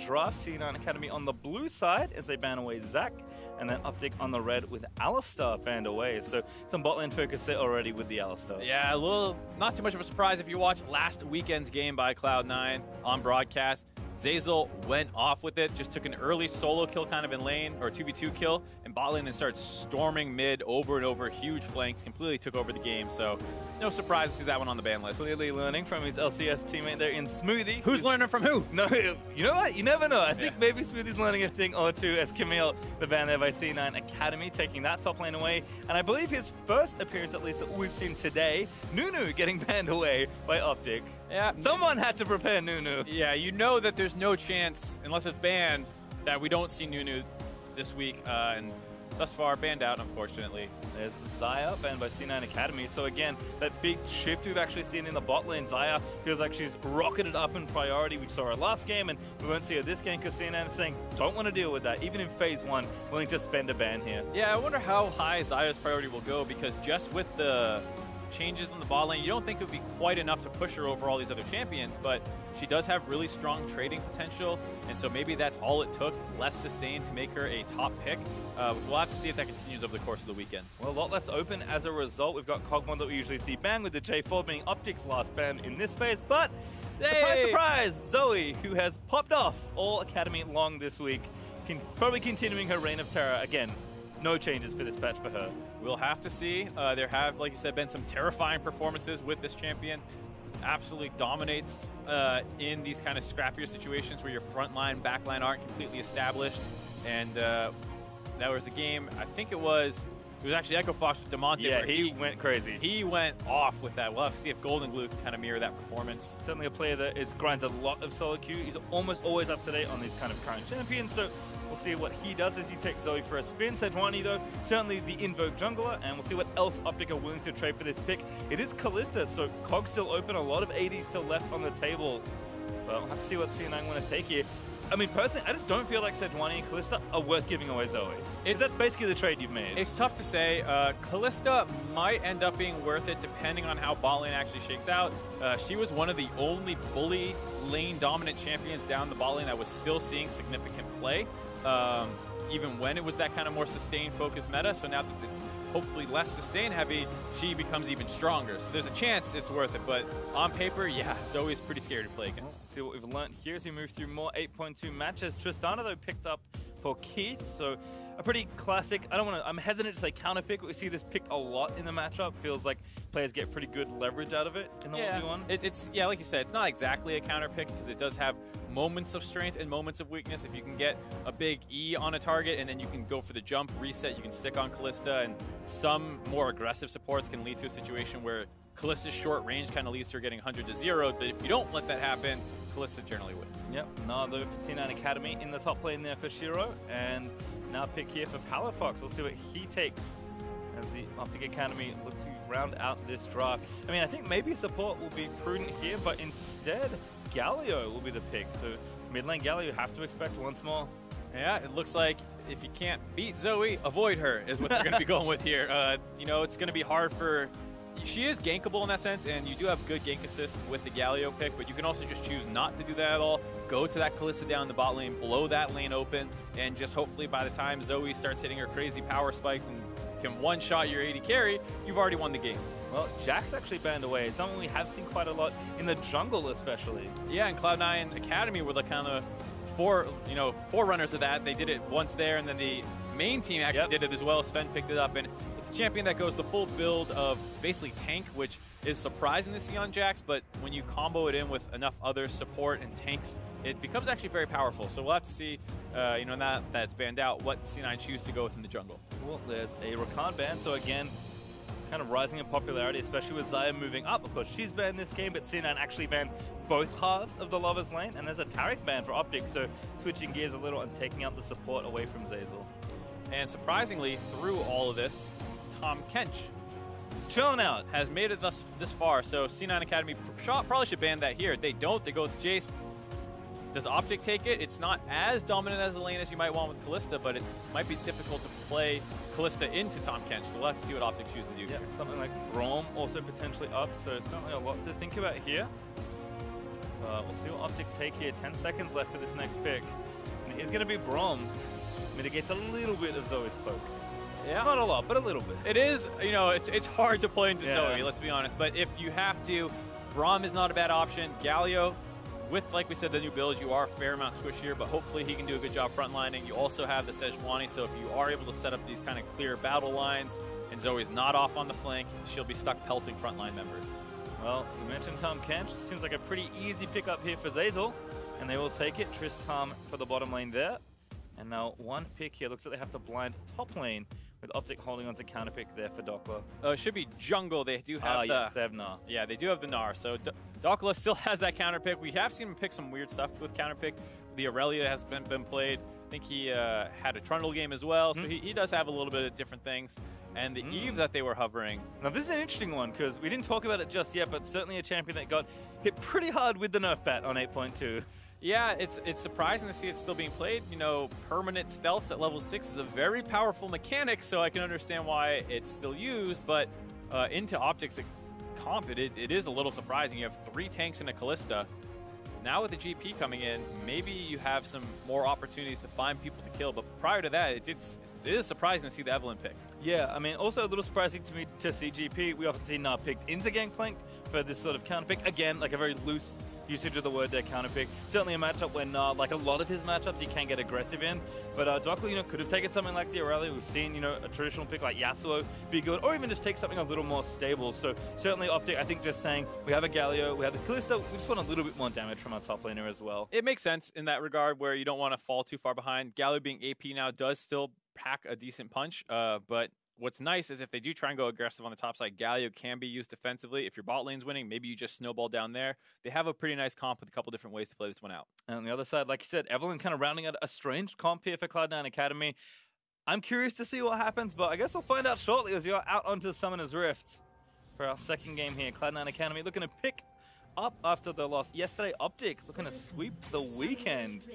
draft. C9 Academy on the blue side as they ban away Zach, and then OpTic on the red with Alistar banned away. So some bot lane focus there already with the Alistar. Yeah, a little, not too much of a surprise if you watch last weekend's game by Cloud9 on broadcast. Zeyzal went off with it, just took an early solo kill kind of in lane, or 2v2 kill, in bot lane and started storming mid over and over, huge flanks, completely took over the game. So no surprise to see that one on the ban list. Clearly learning from his LCS teammate there in Smoothie. Who's learning from who? No, you know what? You never know. I think maybe Smoothie's learning a thing or two as Camille, the ban there by C9 Academy, taking that top lane away. And I believe his first appearance, at least, that we've seen today, Nunu getting banned away by OpTic. Yeah. Someone had to prepare Nunu. Yeah, you know that there's no chance, unless it's banned, that we don't see Nunu this week. And thus far, banned out, unfortunately. There's Xayah, banned by C9 Academy. So again, that big shift we've actually seen in the bot lane. Xayah feels like she's rocketed up in priority. We saw her last game, and we won't see her this game because C9 is saying, don't want to deal with that. Even in phase 1, willing to spend a ban here. Yeah, I wonder how high Xayah's priority will go, because just with the changes in the bot lane, you don't think it would be quite enough to push her over all these other champions, but she does have really strong trading potential, and so maybe that's all it took, less sustain, to make her a top pick. We'll have to see if that continues over the course of the weekend. Well, a lot left open as a result. We've got Cogmon that we usually see banned, with the J4 being OpTic's last ban in this phase, but surprise, surprise, Zoe, who has popped off all Academy long this week, probably continuing her reign of terror again. No changes for this patch for her. We'll have to see. There have, like you said, been some terrifying performances with this champion. Absolutely dominates in these kind of scrappier situations where your front line, back line aren't completely established. And that was a game, I think it was actually Echo Fox with Demonte. Yeah, he went crazy. He went off with that. We'll have to see if Golden Glue can kind of mirror that performance. Certainly a player that grinds a lot of solo queue. He's almost always up to date on these kind of current champions. So we'll see what he does as he takes Zoe for a spin. Sejuani, though, certainly the Invoke jungler, and we'll see what else OpTic are willing to trade for this pick. It is Kalista, so Cog still open, a lot of AD still left on the table. Well, we'll have to see what C9 want to take here. I mean, personally, I just don't feel like Sejuani and Kalista are worth giving away Zoe. That's basically the trade you've made. It's tough to say. Kalista might end up being worth it depending on how bot lane actually shakes out. She was one of the only bully lane dominant champions down the bot lane that was still seeing significant play. Even when it was that kind of more sustained focused meta. So now that it's hopefully less sustain heavy, she becomes even stronger. So there's a chance it's worth it, but on paper, yeah, Zoe's pretty scary to play against. Let's see what we've learned here as we move through more 8.2 matches. Tristana, though, picked up for Keith, so a pretty classic, I'm hesitant to say counter pick, but we see this picked a lot in the matchup. Feels like players get pretty good leverage out of it in the 1v1. It's yeah, like you said, it's not exactly a counter pick because it does have moments of strength and moments of weakness. If you can get a big E on a target and then you can go for the jump, reset, you can stick on Kalista, and some more aggressive supports can lead to a situation where Kalista's short range kind of leads to her getting 100 to 0, but if you don't let that happen, Kalista generally wins. Yep, another for C9 Academy in the top lane there for Shiro, and now pick here for Palafox. We'll see what he takes as the OpTic Academy look to round out this draft. I mean, I think maybe support will be prudent here, but instead, Galio will be the pick. So mid lane Galio, you have to expect once more. Yeah, it looks like if you can't beat Zoe, avoid her is what they're going to be going with here. You know, it's going to be hard for... She is gankable in that sense, and you do have good gank assist with the Galio pick, but you can also just choose not to do that at all. Go to that Kalista down the bot lane, blow that lane open, and just hopefully by the time Zoe starts hitting her crazy power spikes and can one-shot your AD carry, you've already won the game. Well, Jack's actually banned away. Someone we have seen quite a lot in the jungle especially. Yeah, and Cloud9 Academy were the kind of forerunners of that. They did it once there, and then the main team actually did it as well. Sven picked it up, and it's a champion that goes the full build of basically tank, which is surprising to see on Jax, but when you combo it in with enough other support and tanks, it becomes actually very powerful. So we'll have to see, now that it's banned out, what C9 choose to go with in the jungle. Well, there's a Rakan ban, so again, kind of rising in popularity, especially with Xayah moving up. Of course, she's banned this game, but C9 actually banned both halves of the Lover's Lane, and there's a Taric ban for OpTic, so switching gears a little and taking out the support away from Zeyzal. And surprisingly, through all of this, Tahm Kench is chilling out. Has made it this far, so C9 Academy probably should ban that here. They don't, they go with Jace. Does OpTic take it? It's not as dominant as a lane as you might want with Kalista, but it might be difficult to play Kalista into Tahm Kench, so we'll have to see what OpTic choose to do here. Something like Braum also potentially up, so certainly a lot to think about here. we'll see what OpTic take here. 10 seconds left for this next pick. And it is going to be Brom. Mitigates a little bit of Zoe's poke. Yeah. Not a lot, but a little bit. It is, you know, it's hard to play into Zoe, let's be honest. But if you have to, Brom is not a bad option. Galio, with, like we said, the new build, you are a fair amount squishier, but hopefully he can do a good job frontlining. You also have the Sejuani, so if you are able to set up these kind of clear battle lines, and Zoe's not off on the flank, she'll be stuck pelting frontline members. Well, you mentioned Tom Kench. Seems like a pretty easy pickup here for Zeyzal, and they will take it. Tristam for the bottom lane there. And now one pick here. Looks like they have to blind top lane, with OpTic holding on to counter pick there for Doppler. It should be jungle. They do have yes, they have Gnar. Yeah, they do have the Gnar. So Doppler still has that counter pick. We have seen him pick some weird stuff with counter pick. The Aurelia has been played. I think he had a Trundle game as well. So he does have a little bit of different things. And the Eve that they were hovering. Now this is an interesting one because we didn't talk about it just yet, but certainly a champion that got hit pretty hard with the nerf bat on 8.2. Yeah, it's surprising to see it still being played. You know, permanent stealth at level 6 is a very powerful mechanic, so I can understand why it's still used, but into OpTic's comp, it is a little surprising. You have 3 tanks and a Callista. Now with the GP coming in, maybe you have some more opportunities to find people to kill, but prior to that, it is surprising to see the Evelynn pick. Yeah, I mean, also a little surprising to me to see GP. We often see Gnar picked into Gangplank for this sort of counter pick. Again, like a very loose usage of the word there, counter pick. Certainly a matchup when, like a lot of his matchups, he can get aggressive in. But Doppler, you know, could have taken something like the Aurelia. We've seen, you know, a traditional pick like Yasuo be good, or even just take something a little more stable. So certainly OpTic, I think just saying, we have a Galio, we have this Callista, we just want a little bit more damage from our top laner as well. It makes sense in that regard where you don't want to fall too far behind. Galio being AP now does still pack a decent punch, but what's nice is if they do try and go aggressive on the top side, Galio can be used defensively. If your bot lane's winning, maybe you just snowball down there. They have a pretty nice comp with a couple different ways to play this one out. And on the other side, like you said, Evelynn kind of rounding out a strange comp here for Cloud9 Academy. I'm curious to see what happens, but I guess we'll find out shortly as you're out onto Summoner's Rift for our second game here. Cloud9 Academy looking to pick up after the loss yesterday. OpTic looking to sweep the weekend.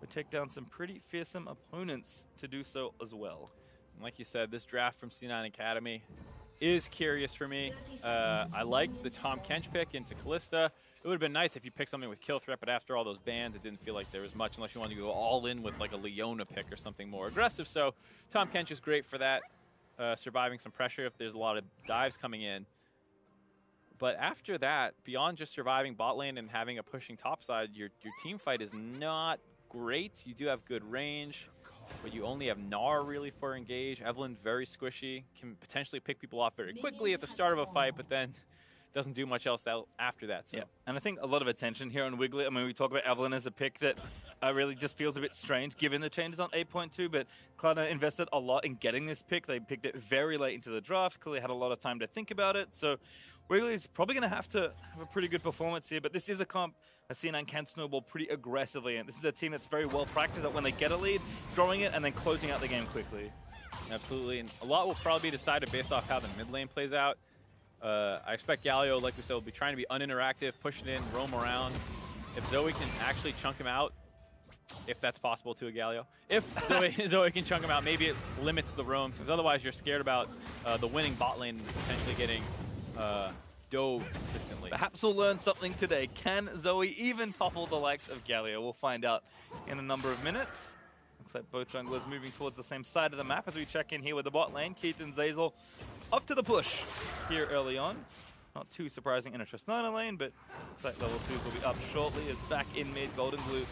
We take down some pretty fearsome opponents to do so as well. Like you said, this draft from C9 Academy is curious for me. I like the Tom Kench pick into Callista. It would have been nice if you picked something with kill threat, but after all those bans, it didn't feel like there was much unless you wanted to go all in with like a Leona pick or something more aggressive. So Tom Kench is great for that, surviving some pressure if there's a lot of dives coming in. But after that, beyond just surviving bot lane and having a pushing top side, your team fight is not great. You do have good range, but you only have Gnar really for engage. Evelynn very squishy, can potentially pick people off very quickly at the start of a fight, but then doesn't do much else after that. So. Yeah, and I think a lot of attention here on Wiggly. I mean, we talk about Evelynn as a pick that really just feels a bit strange given the changes on 8.2, but Cloud9 invested a lot in getting this pick. They picked it very late into the draft, clearly had a lot of time to think about it, so Wiggly is probably going to have a pretty good performance here, but this is a comp C9 can snowball pretty aggressively, and this is a team that's very well practiced at when they get a lead, throwing it and then closing out the game quickly. Absolutely, and a lot will probably be decided based off how the mid lane plays out. I expect Galio, like we said, will be trying to be uninteractive, push it in, roam around. If Zoe can actually chunk him out, if that's possible to a Galio, if Zoe can chunk him out, maybe it limits the roams, because otherwise you're scared about the winning bot lane potentially getting dove consistently. Perhaps we'll learn something today. Can Zoe even topple the likes of Galio? We'll find out in a number of minutes. Looks like both junglers moving towards the same side of the map as we check in here with the bot lane. Keith and Zeyzal off to the push here early on. Not too surprising in a Tristana lane, but looks like level 2s will be up shortly as back in mid, Golden Glue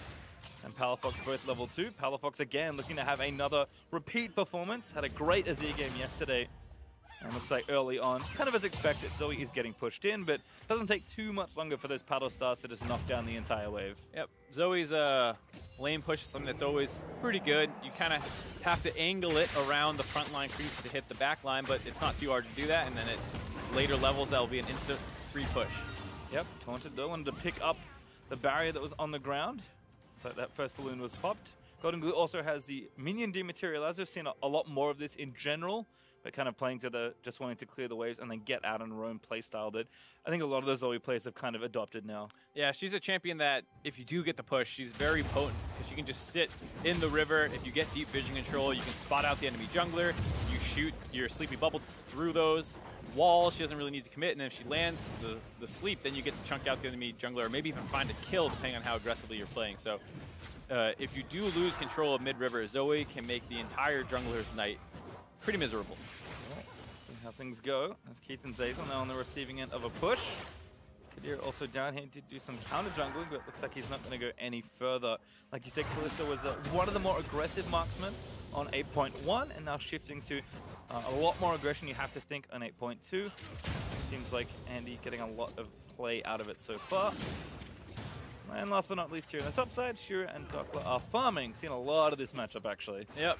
and Palafox both level 2. Palafox again looking to have another repeat performance. Had a great Azir game yesterday. And looks like early on, kind of as expected, Zoe is getting pushed in, but doesn't take too much longer for those paddle stars to just knock down the entire wave. Yep, Zoe's lane push is something that's always pretty good. You kind of have to angle it around the front line creeps to hit the back line, but it's not too hard to do that, and then at later levels, that'll be an instant free push. Yep, Taunted though wanted to pick up the barrier that was on the ground. So that first balloon was popped. Golden Glue also has the minion dematerializer. We've seen a lot more of this in general, but kind of playing to the just wanting to clear the waves and then get out and roam playstyle that I think a lot of those Zoe players have kind of adopted now. Yeah, she's a champion that if you do get the push, she's very potent because you can just sit in the river. If you get deep vision control, you can spot out the enemy jungler. You shoot your sleepy bubbles through those. wall, she doesn't really need to commit, and if she lands the sleep, then you get to chunk out the enemy jungler, or maybe even find a kill depending on how aggressively you're playing. So if you do lose control of mid-river, Zoe can make the entire jungler's night pretty miserable. Well, see how things go as Keith and Zazel now on the receiving end of a push. Kadir also down here to do some counter jungling, but it looks like he's not going to go any further. Like you said, Kalista was one of the more aggressive marksmen on 8.1, and now shifting to a lot more aggression, you have to think, on 8.2. Seems like Andy getting a lot of play out of it so far. And last but not least here on the top side, Shura and Dokla are farming. Seen a lot of this matchup, actually. Yep.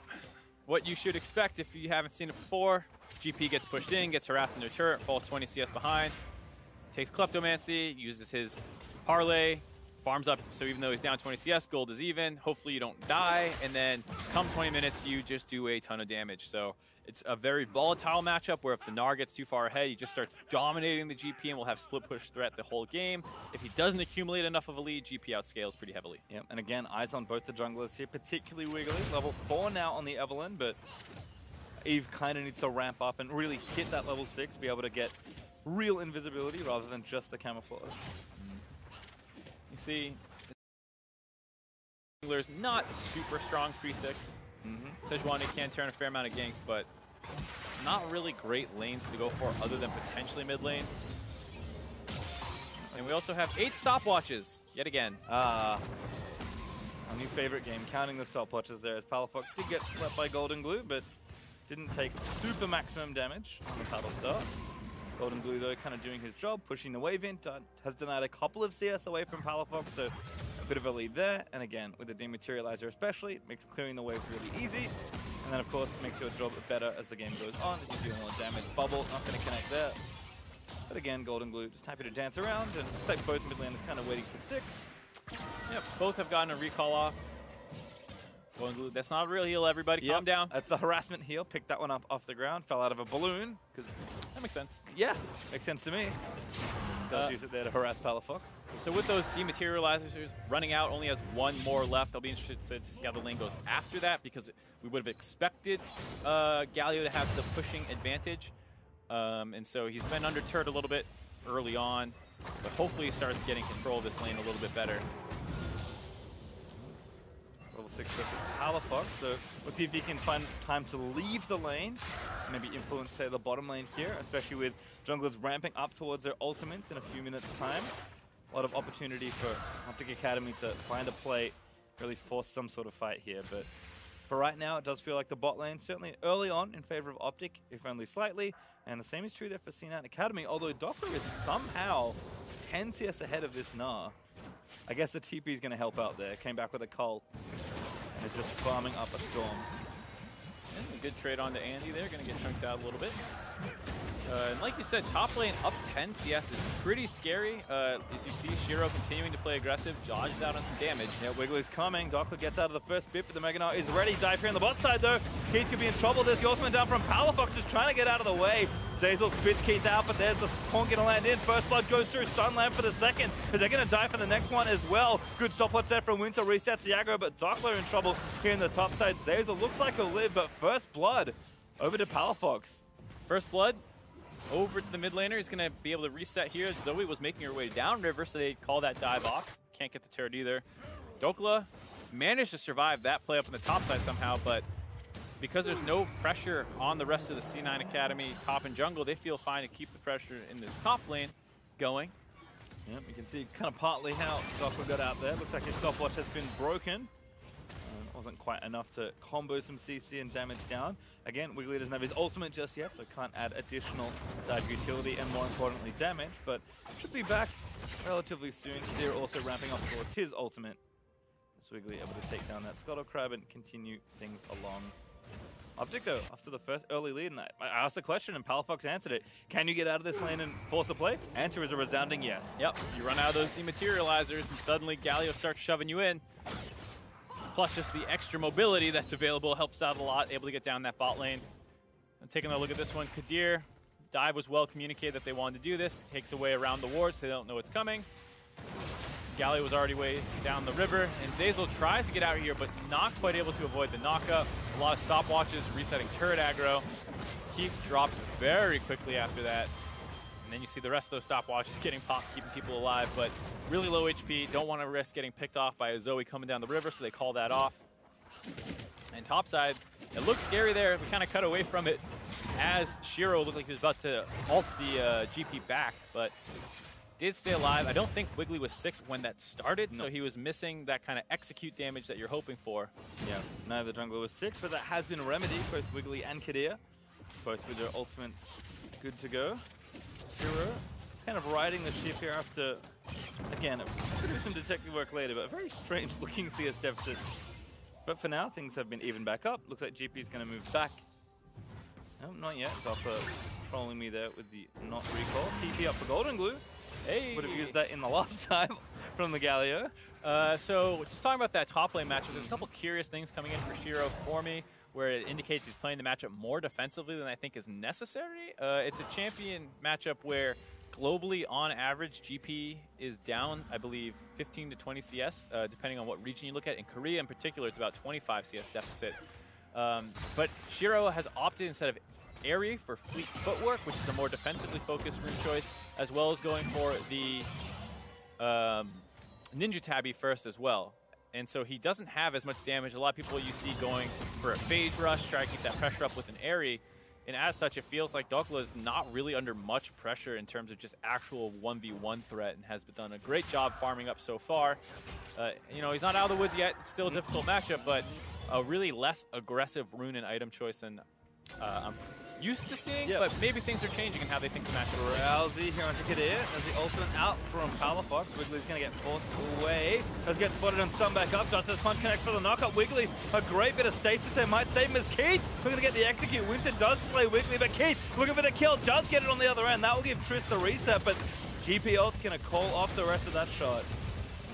What you should expect if you haven't seen it before, GP gets pushed in, gets harassed in their turret, falls 20 CS behind, takes Kleptomancy, uses his parlay, farms up, so even though he's down 20 CS, gold is even. Hopefully you don't die, and then come 20 minutes, you just do a ton of damage. So it's a very volatile matchup where if the Gnar gets too far ahead, he just starts dominating the GP and will have split push threat the whole game. If he doesn't accumulate enough of a lead, GP outscales pretty heavily. Yep, and again, eyes on both the junglers here, particularly Wiggly. Level 4 now on the Evelynn, but Eve kind of needs to ramp up and really hit that level 6, be able to get real invisibility rather than just the camouflage. You see, jungler's not super strong pre-6. Sejuani can turn a fair amount of ganks, but not really great lanes to go for other than potentially mid lane. And we also have 8 stopwatches, yet again. My new favorite game, counting the stopwatches there, as Palafox did get slept by Golden Glue, but didn't take super maximum damage on the paddle start. Golden Glue, though, kind of doing his job, pushing the wave in, has denied a couple of CS away from Palafox, so a bit of a lead there. And again, with the Dematerializer especially, it makes clearing the waves really easy. And then, of course, makes your job better as the game goes on, as you do more damage. Bubble, not going to connect there. But again, Golden Glue just happy to dance around, and it's like both mid laners kind of waiting for 6. Yep, both have gotten a recall off. Golden Glue, that's not a real heal, everybody. Calm down. That's the harassment heal. Picked that one up off the ground, fell out of a balloon. That makes sense. Yeah, makes sense to me. They'll use it there to harass Palafox. So with those Dematerializers running out, only has 1 more left. I'll be interested to see how the lane goes after that, because we would have expected Galio to have the pushing advantage. And so he's been under turret a little bit early on, but hopefully he starts getting control of this lane a little bit better. Level 6 with Palafox, so let's see if he can find time to leave the lane, maybe influence, say, the bottom lane here, especially with junglers ramping up towards their ultimates in a few minutes' time. A lot of opportunity for OpTic Academy to find a play, really force some sort of fight here, but for right now, it does feel like the bot lane, certainly early on, in favor of OpTic, if only slightly, and the same is true there for C9A Academy, although Dokla is somehow 10 CS ahead of this Gnar. I guess the TP is going to help out there. Came back with a cull and is just farming up a storm. And a good trade on to Andy there. Going to get chunked out a little bit. And like you said, top lane up 10 CS is pretty scary. As you see, Shiro continuing to play aggressive, dodges out on some damage. Yeah, Wiggly's coming. Dokla gets out of the first bit, but the Mega Gnar is ready. Dive here on the bot side, though. Keith could be in trouble. There's the ultimate down from Palafox, just trying to get out of the way. Zazel spits Keith out, but there's the taunt going to land in. First blood goes through. Stun land for the second. Is they going to die for the next one as well? Good stopwatch there from Winter. Resets the aggro, but Dokla in trouble here in the top side. Zazel looks like he'll live, but first blood over to Palafox. First blood over to the mid laner. He's going to be able to reset here. Zoe was making her way down river, so they call that dive off. Can't get the turret either. Dokla managed to survive that play up on the top side somehow, but because there's no pressure on the rest of the C9 Academy top and jungle, they feel fine to keep the pressure in this top lane going. Yep, you can see kind of partly how Dokla got out there. Looks like his stopwatch has been broken. Wasn't quite enough to combo some CC and damage down. Again, Wiggly doesn't have his ultimate just yet, so can't add additional dive utility and, more importantly, damage, but should be back relatively soon. They're also ramping up towards his ultimate. Is Wiggly able to take down that Scuttle Crab and continue things along. OpTic, though, after the first early lead, and I asked the question and Palafox answered it. Can you get out of this lane and force a play? Answer is a resounding yes. Yep, you run out of those Dematerializers and suddenly Galio starts shoving you in. Plus just the extra mobility that's available helps out a lot, able to get down that bot lane. And taking a look at this one, Kadir, dive was well communicated that they wanted to do this. Takes away around the wards, so they don't know what's coming. Galio was already way down the river, and Zazel tries to get out here, but not quite able to avoid the knockup. A lot of stopwatches, resetting turret aggro. Keith drops very quickly after that. And then you see the rest of those stopwatches getting popped, keeping people alive, but really low HP. Don't want to risk getting picked off by a Zoe coming down the river, so they call that off. And topside, it looks scary there. We kind of cut away from it as Shiro looked like he was about to ult the GP back, but did stay alive. I don't think Wiggly was 6 when that started, so he was missing that kind of execute damage that you're hoping for. Yeah, neither jungler was 6, but that has been remedied, both Wiggly and Kadir, both with their ultimates good to go. Shiro kind of riding the ship here after, again, we'll do some detective work later, but a very strange looking CS deficit. But for now, things have been even back up. Looks like GP is going to move back. No, not yet. Doppler trolling me there with the not recall. TP up for Golden Glue. Hey! Would have used that in the last time from the Galio. So just talking about that top lane matchup, there's a couple curious things coming in for Shiro for me, where it indicates he's playing the matchup more defensively than I think is necessary. It's a champion matchup where globally, on average, GP is down, I believe, 15 to 20 CS, depending on what region you look at. In Korea in particular, it's about 25 CS deficit. But Shiro has opted instead of Airy for Fleet Footwork, which is a more defensively focused rune choice, as well as going for the Ninja Tabby first as well. And so he doesn't have as much damage. A lot of people you see going for a phase rush, try to keep that pressure up with an Airy. And as such, it feels like Dokla is not really under much pressure in terms of just actual 1v1 threat and has done a great job farming up so far. You know, he's not out of the woods yet. It's still a difficult matchup, but a really less aggressive rune and item choice than I'm used to seeing, but maybe things are changing in how they think the matchup will Rousey here on Kadir as the ultimate out from Palafox. Wiggly's going to get forced away. Does get spotted and stunned back up. Justice Punch connect for the knockup. Wiggly, a great bit of stasis there. Might save him as Keith. We're going to get the execute. Winston does slay Wiggly, but Keith looking for the kill. Does get it on the other end. That will give Triss the reset, but GP ult's going to call off the rest of that shot.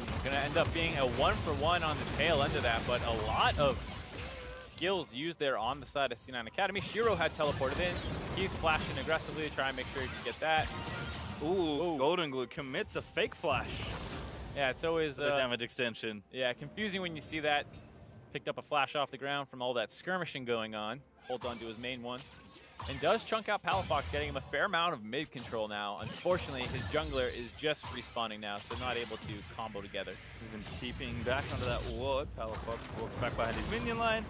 It's going to end up being a 1-for-1 on the tail end of that, but a lot of skills used there on the side of C9 Academy. Shiro had teleported in. Keith flashing aggressively to try and make sure he can get that. Ooh, Golden Glue commits a fake flash. Yeah, it's always the damage extension. Yeah, confusing when you see that. Picked up a flash off the ground from all that skirmishing going on. Holds on to his main one. And does chunk out Palafox, getting him a fair amount of mid control now. Unfortunately, his jungler is just respawning now, so not able to combo together. He's been keeping back under that ward. Palafox walks back behind his minion line.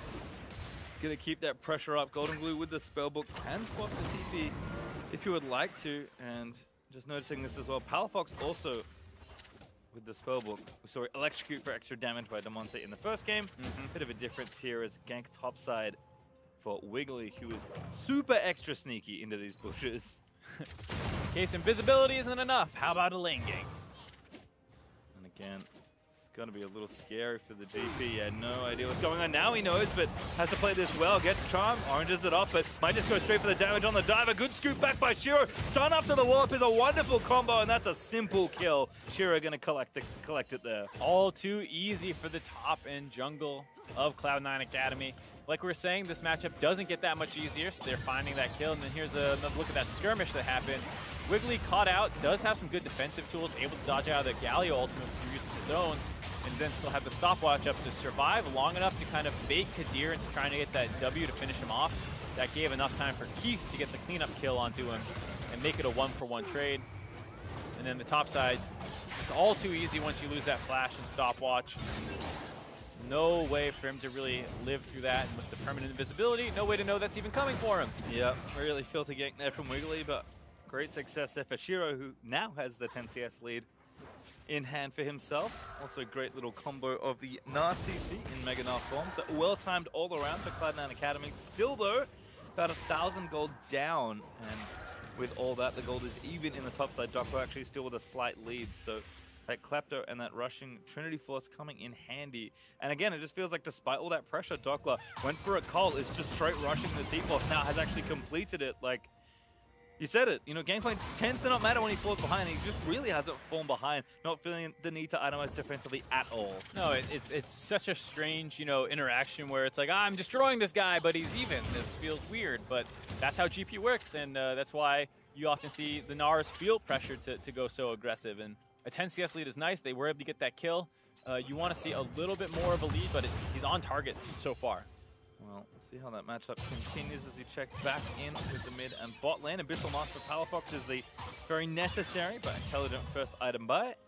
Gonna keep that pressure up. Golden Glue with the spellbook can swap the TP if you would like to. And just noticing this as well, Palafox also with the spellbook. We saw electrocute for extra damage by Demonte in the first game. Bit of a difference here as gank topside for Wiggly, who is super extra sneaky into these bushes. In case invisibility isn't enough, how about a lane gank? And again, it's gonna be a little scary for the GP. He had no idea what's going on. Now he knows, but has to play this well. Gets charm, oranges it off, but might just go straight for the damage on the dive. A good scoop back by Shiro. Stun after the warp is a wonderful combo, and that's a simple kill. Shiro gonna collect it there. All too easy for the top end jungle of Cloud9 Academy. Like we were saying, this matchup doesn't get that much easier, so they're finding that kill. And then here's another look at that skirmish that happened. Wiggly caught out, does have some good defensive tools, able to dodge out of the Galio ultimate through using his own, and then still have the stopwatch up to survive long enough to kind of bait Kadir into trying to get that W to finish him off. That gave enough time for Keith to get the cleanup kill onto him and make it a 1-for-1 trade. And then the top side, it's all too easy once you lose that flash and stopwatch. No way for him to really live through that, and with the permanent invisibility, no way to know that's even coming for him. Yeah, really filthy gank there from Wiggly, but great success there for Shiro, who now has the 10 CS lead in hand for himself. Also great little combo of the Nar CC in Mega Nar form, so well-timed all around for Cloud9 Academy. Still though, about 1,000 gold down, and with all that, the gold is even in the top side. Doppler actually still with a slight lead, so that Klepto and that rushing Trinity Force coming in handy. And again, it just feels like despite all that pressure, Doppler went for a call, is just straight rushing the T-Force, now has actually completed it. Like, you said it, you know, gameplay tends to not matter when he falls behind. He just really hasn't fallen behind, not feeling the need to itemize defensively at all. No, it's such a strange, you know, interaction where it's like, I'm destroying this guy, but he's even. This feels weird, but that's how GP works, and that's why you often see the Nars feel pressured to go so aggressive. And a 10 CS lead is nice. They were able to get that kill. You want to see a little bit more of a lead, but he's on target so far. Well, we'll see how that matchup continues as we check back in with the mid and bot lane. Abyssal Mask for Palafox is the very necessary but intelligent first item by it.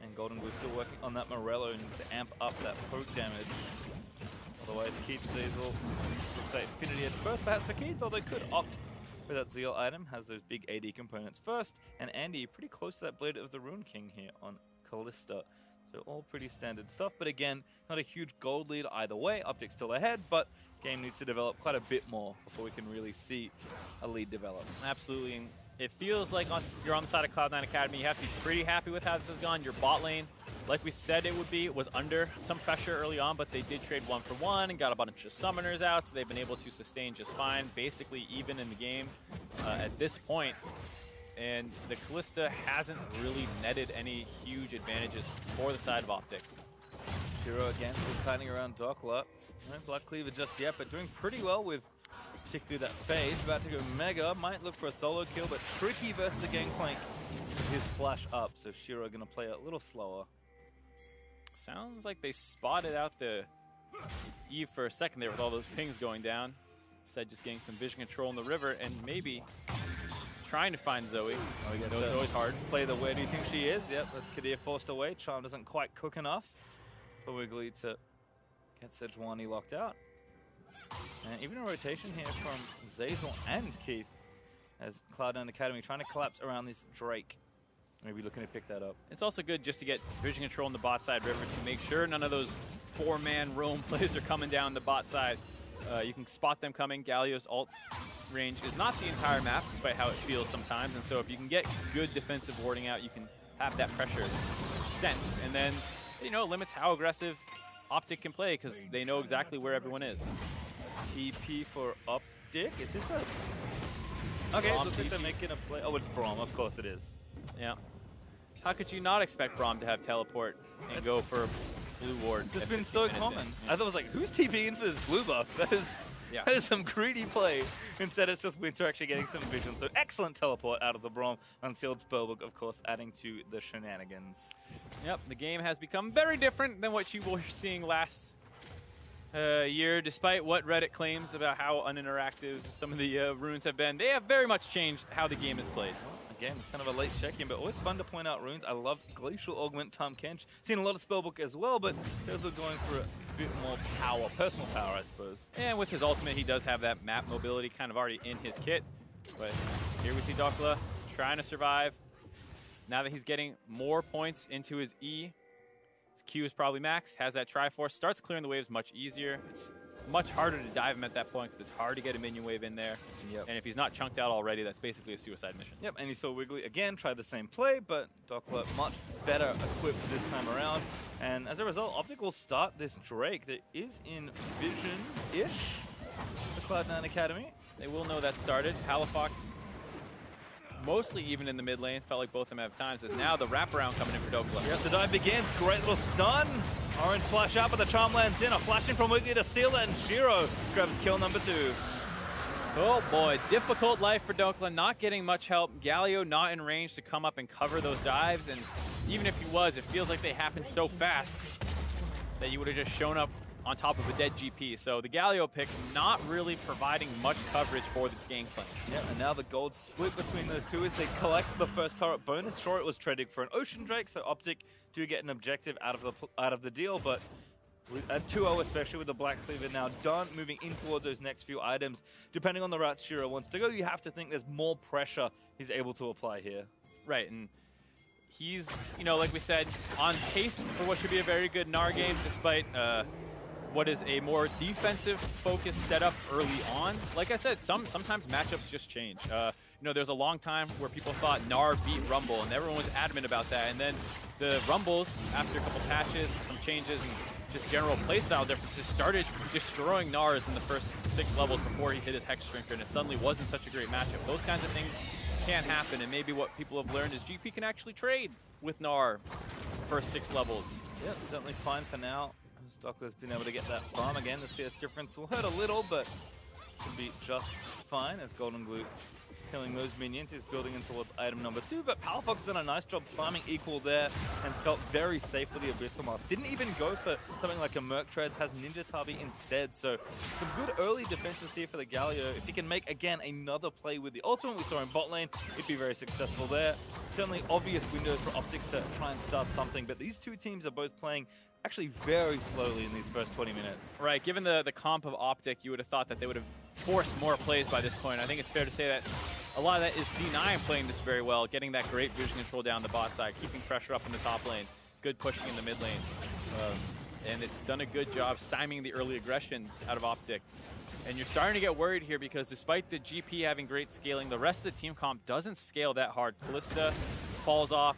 And Golden Glue still working on that Morello, needs to amp up that poke damage. Otherwise, Keith Zazel would say Infinity Edge first, perhaps for Keith, or they could opt for that Zeal item, has those big AD components first. And Andy, pretty close to that Blade of the Rune King here on Kalista. So all pretty standard stuff, but again, not a huge gold lead either way. OpTic still ahead, but game needs to develop quite a bit more before we can really see a lead develop. Absolutely. And it feels like you're on the side of Cloud9 Academy. You have to be pretty happy with how this has gone. Your bot lane, like we said it would be, was under some pressure early on, but they did trade 1-for-1 and got a bunch of summoners out, so they've been able to sustain just fine, basically even in the game at this point. And the Kalista hasn't really netted any huge advantages for the side of OpTic. Shiro again, still kiting around Dokla. No Black Cleaver just yet, but doing pretty well with particularly that phase. About to go Mega, might look for a solo kill, but tricky versus the Gangplank with his flash up, so Shiro gonna play a little slower. Sounds like they spotted out the Eve for a second there with all those pings going down. Instead just getting some vision control in the river and maybe trying to find Zoe. Oh, yeah, Zoe's hard. Play the where do you think she is? Yep, that's Kadir forced away. Charm doesn't quite cook enough for Wiggly to get Sejuani locked out. And even a rotation here from Zazel and Keith as Cloud9 Academy trying to collapse around this Drake. Maybe looking to pick that up. It's also good just to get vision control in the bot side river to make sure none of those four-man roam plays are coming down the bot side. You can spot them coming. Galio's ult range is not the entire map, despite how it feels sometimes. And so if you can get good defensive warding out, you can have that pressure sensed. And then, you know, it limits how aggressive OpTic can play because they know exactly where everyone is. TP for OpTic? Is this a... Okay, looks like they're making a play. Oh, it's Braum. Of course it is. Yeah. How could you not expect Braum to have teleport and go for a blue ward? It's been so common. Yeah. I thought it was like, who's TPing into this blue buff? That is some greedy play. Instead, it's just Winter actually getting some vision. So excellent teleport out of the Braum. Unsealed Spellbook, of course, adding to the shenanigans. Yep, the game has become very different than what you were seeing last year, despite what Reddit claims about how uninteractive some of the runes have been. They have very much changed how the game is played. Again, kind of a late check-in, but always fun to point out runes. I love Glacial Augment Tom Kench. Seen a lot of Spellbook as well, but those are going for a bit more power, personal power, I suppose. And with his ultimate, he does have that map mobility kind of already in his kit. But here we see Dokla trying to survive. Now that he's getting more points into his E, his Q is probably max, has that Triforce, starts clearing the waves much easier. It's much harder to dive him at that point because it's hard to get a minion wave in there. Yep. And if he's not chunked out already, that's basically a suicide mission. Yep, and you saw Wiggly again try the same play, but Dokla much better equipped this time around. And as a result, OpTic will start this Drake that is in vision-ish for Cloud9 Academy. They will know that started. Palafox mostly even in the mid lane. Felt like both of them have times. As now the wraparound coming in for Dokla. Yep, the dive begins. Great little stun. Orange flash out, but the charm lands in. A flashing from Wiggly to seal that, and Shiro grabs kill number 2. Oh boy, difficult life for Dokla, not getting much help. Galio not in range to come up and cover those dives, and even if he was, it feels like they happened so fast that you would have just shown up on top of a dead GP. So the Galio pick not really providing much coverage for the Gangplank. Yeah, and now the gold split between those two as they collect the first turret bonus. Sure, it was traded for an Ocean Drake, so OpTic do get an objective out of the deal, but at 2-0, especially with the Black Cleaver now done, moving in toward those next few items, depending on the route Shiro wants to go, you have to think there's more pressure he's able to apply here. Right, and he's, you know, like we said, on pace for what should be a very good Gnar game, despite what is a more defensive-focused setup early on. Like I said, sometimes matchups just change. You know, there's a long time where people thought Gnar beat Rumble, and everyone was adamant about that. And then the Rumbles, after a couple patches, some changes, and just general playstyle differences, started destroying Gnars in the first 6 levels before he hit his Hex Drinker, and it suddenly wasn't such a great matchup. Those kinds of things can't happen, and maybe what people have learned is GP can actually trade with Gnar first 6 levels. Yep, certainly fine for now. Dokka's been able to get that farm again. The CS difference will hurt a little, but should be just fine as Golden Glue killing those minions. He's building in towards item number 2, but Palafox done a nice job farming equal there and felt very safe with the Abyssal Mask. Didn't even go for something like a Merc Treads, has Ninja Tabi instead. So some good early defenses here for the Galio. If he can make, again, another play with the ultimate we saw in bot lane, it'd be very successful there. Certainly obvious windows for OpTic to try and start something, but these two teams are both playing actually very slowly in these first 20 minutes. Right, given the comp of OpTic, you would have thought that they would have forced more plays by this point. I think it's fair to say that a lot of that is C9 playing this very well, getting that great vision control down the bot side, keeping pressure up in the top lane, good pushing in the mid lane. And it's done a good job stymieing the early aggression out of OpTic. And you're starting to get worried here because despite the GP having great scaling, the rest of the team comp doesn't scale that hard. Kalista falls off.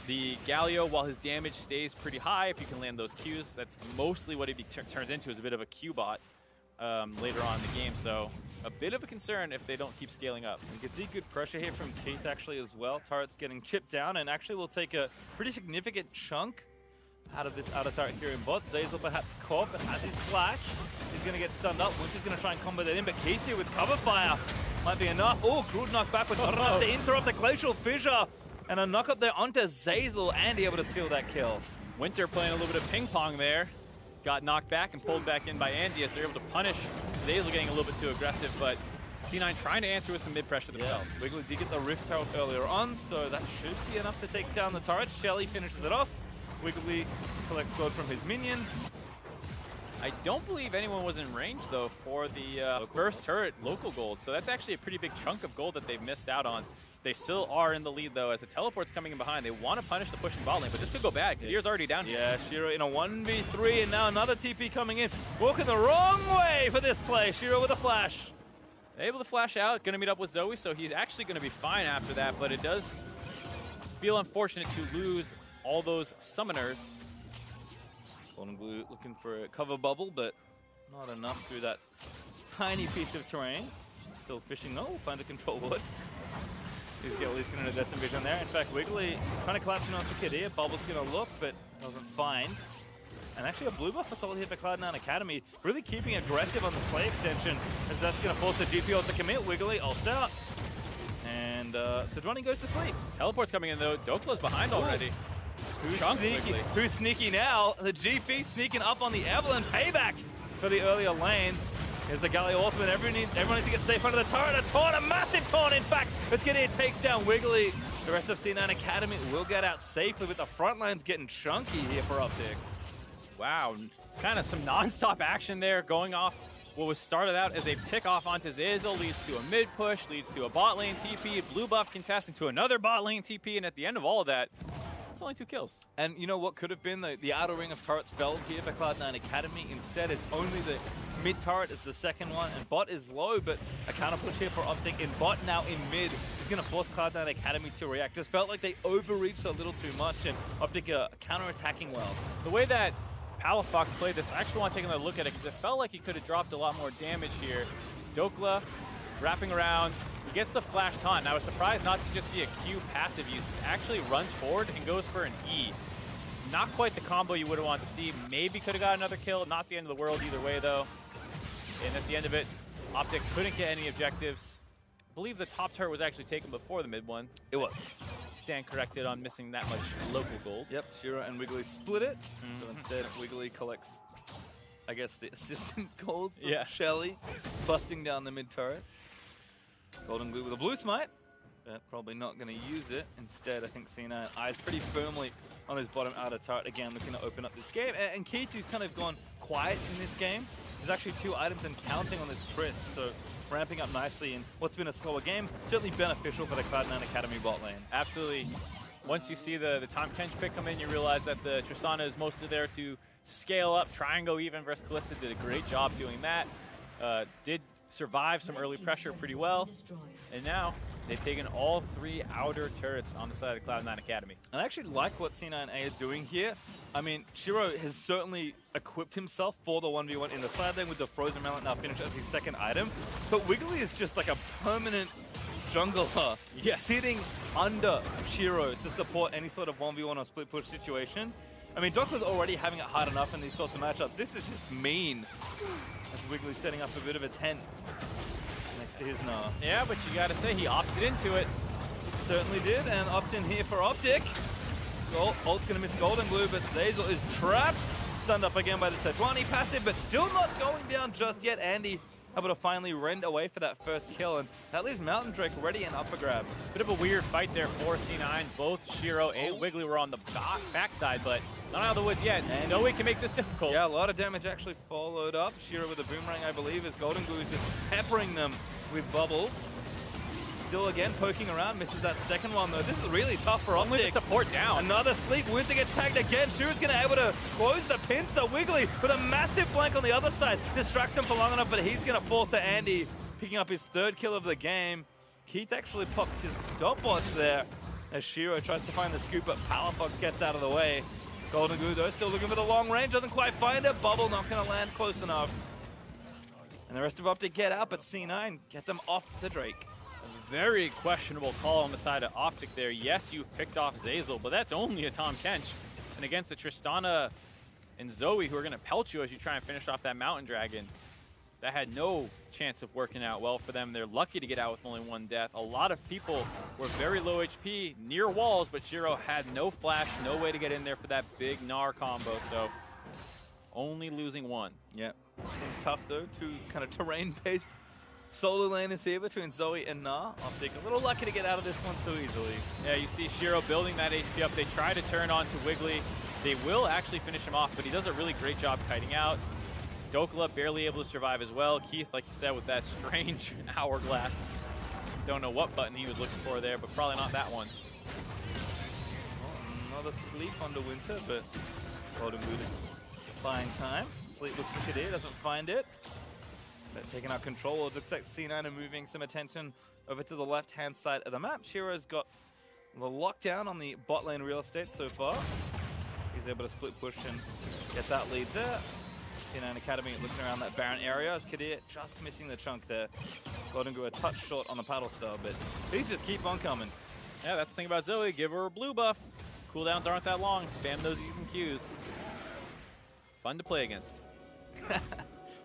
The Galio, while his damage stays pretty high, if you can land those Qs, that's mostly what it turns into, is a bit of a Q bot later on in the game. So a bit of a concern if they don't keep scaling up. You can see good pressure here from Keith actually as well. Turret's getting chipped down and actually will take a pretty significant chunk out of this outer turret here in bot. Zeyzal perhaps caught, but has his flash. He's going to get stunned up. Winter's going to try and combo that in, but Keith here with cover fire might be enough. Oh, crude knock backwards. Not enough to interrupt the glacial fissure. And a knock up there onto Zeyzal. Andy able to seal that kill. Winter playing a little bit of ping pong there. Got knocked back and pulled back in by Andy as they're able to punish Zeyzal getting a little bit too aggressive, but C9 trying to answer with some mid pressure themselves. Yeah. Wiggly did get the Rift Herald earlier on, so that should be enough to take down the turret. Shelly finishes it off. Wiggly collects gold from his minion. I don't believe anyone was in range, though, for the first turret local gold. So that's actually a pretty big chunk of gold that they've missed out on. They still are in the lead, though, as the teleport's coming in behind. They want to punish the pushing bot lane, but this could go bad. Kadir's already down here. Yeah, Shiro in a 1v3, and now another TP coming in. Walking the wrong way for this play. Shiro with a flash. Able to flash out, going to meet up with Zoe, so he's actually going to be fine after that, but it does feel unfortunate to lose all those summoners. Golden Glue looking for a cover bubble, but not enough through that tiny piece of terrain. Still fishing. No, finds a control wood. He's at least going to invest some vision there. In fact, Wiggly kind of collapsing onto Kadir. Bubble's going to look, but doesn't find. And actually a blue buff for solid here for Cloud9 Academy. Really keeping aggressive on the play extension, as that's going to force the GPO to commit. Wiggly ults out. And Sejuani goes to sleep. Teleport's coming in, though. Dokla's behind already. Who's sneaky now? The GP sneaking up on the Evelyn. Payback for the earlier lane. Here's the Galio ultimate. Everyone needs to get safe under the turret. A taunt, a massive taunt, in fact. Let's get it. Takes down Wiggly. The rest of C9 Academy will get out safely, with the front lines getting chunky here for OpTic. Wow, kind of some non-stop action there, going off what was started out as a pick off onto Zeyzal, leads to a mid push, leads to a bot lane TP, blue buff contest into another bot lane TP, and at the end of all of that, it's only 2 kills. And you know what could have been? The outer ring of turrets fell here for Cloud9 Academy. Instead, it's only the mid turret is the second one, and bot is low, but a counter push here for OpTic in bot, now in mid is going to force Cloud9 Academy to react. Just felt like they overreached a little too much, and OpTic counter-attacking well. The way that Palafox played this, I actually want to take another look at it because it felt like he could have dropped a lot more damage here. Dokla wrapping around. He gets the flash taunt. And I was surprised not to just see a Q passive use. It actually runs forward and goes for an E. Not quite the combo you would have wanted to see. Maybe could have got another kill. Not the end of the world either way, though. And at the end of it, OpTic couldn't get any objectives. I believe the top turret was actually taken before the mid one. It was. Stand corrected on missing that much local gold. Yep, Shiro and Wiggly split it. So instead, Wiggly collects, I guess, the assistant gold from Shelly, busting down the mid turret. Golden Glue with a blue smite, but probably not going to use it. Instead, I think C9 eyes pretty firmly on his bottom outer turret. Again, looking to open up this game. And K2's kind of gone quiet in this game. There's actually 2 items and counting on this Chris, so ramping up nicely in what's been a slower game. Certainly beneficial for the Cloud9 Academy bot lane. Absolutely. Once you see the Tom Kench pick come in, you realize that the Tristana is mostly there to scale up, try and go even versus Kalista. Did a great job doing that. Did survive some early pressure pretty well. And now they've taken all 3 outer turrets on the side of the Cloud9 Academy. And I actually like what C9A are doing here. I mean, Shiro has certainly equipped himself for the 1v1 in the side lane with the Frozen Mallet now finished as his second item. But Wiggly is just like a permanent jungler sitting under Shiro to support any sort of 1v1 or split push situation. I mean, Dokla's already having it hard enough in these sorts of matchups. This is just mean. As Wiggly's setting up a bit of a tent. Next his nah. Yeah, but you gotta say, he opted into it. Certainly did, and opt-in here for OpTic. Ult's gonna miss Golden Glue, but Zeyzal is trapped. Stunned up again by the Sejuani passive, but still not going down just yet. Andy able to finally rend away for that first kill, and that leaves Mountain Drake ready and up for grabs. Bit of a weird fight there for C9. Both Shiro and Wiggly were on the backside, but not out of the woods yet. And Zoe can make this difficult. Yeah, a lot of damage actually followed up. Shiro with a boomerang, I believe, as Golden Glue is just peppering them with bubbles. Still again poking around, misses that second one though. This is really tough for Only the OpTic. support down. Another sleep. Winter gets tagged again. Shiro's going to be able to close the pincer. Wiggly with a massive flank on the other side. Distracts him for long enough, but he's going to fall to Andy, picking up his third kill of the game. Keith actually pops his stopwatch there as Shiro tries to find the scoop, but Palafox gets out of the way. Golden Glue though still looking for the long range, doesn't quite find it. Bubble not going to land close enough. And the rest of OpTic get out, but C9 get them off the Drake. Very questionable call on the side of OpTic there. Yes, you've picked off Zeyzal, but that's only a Tahm Kench. And against the Tristana and Zoe, who are going to pelt you as you try and finish off that Mountain Dragon, that had no chance of working out well for them. They're lucky to get out with only one death. A lot of people were very low HP near walls, but Shiro had no flash, no way to get in there for that big Gnar combo, so only losing one. Yeah, seems tough though, two kind of terrain-based solo laners here between Zoe and Gnar. OpTic a little lucky to get out of this one so easily. Yeah, you see Shiro building that HP up. They try to turn on to Wiggly. They will actually finish him off, but he does a really great job kiting out. Dokla barely able to survive as well. Keith, like you said, with that strange hourglass. Don't know what button he was looking for there, but probably not that one. Well, another sleep onto Winter, but Golden Glue is buying time. Sleep looks for Kadir, doesn't find it. But taking out control, it looks like C9 are moving some attention over to the left-hand side of the map. Shiro's got the lockdown on the bot lane real estate so far. He's able to split push and get that lead there. C9 Academy looking around that Baron area as Kadir just missing the chunk there. Golden Glue a touch short on the paddle star, but these just keep on coming. Yeah, that's the thing about Zoe. Give her a blue buff. Cooldowns aren't that long. Spam those E's and Q's. Fun to play against.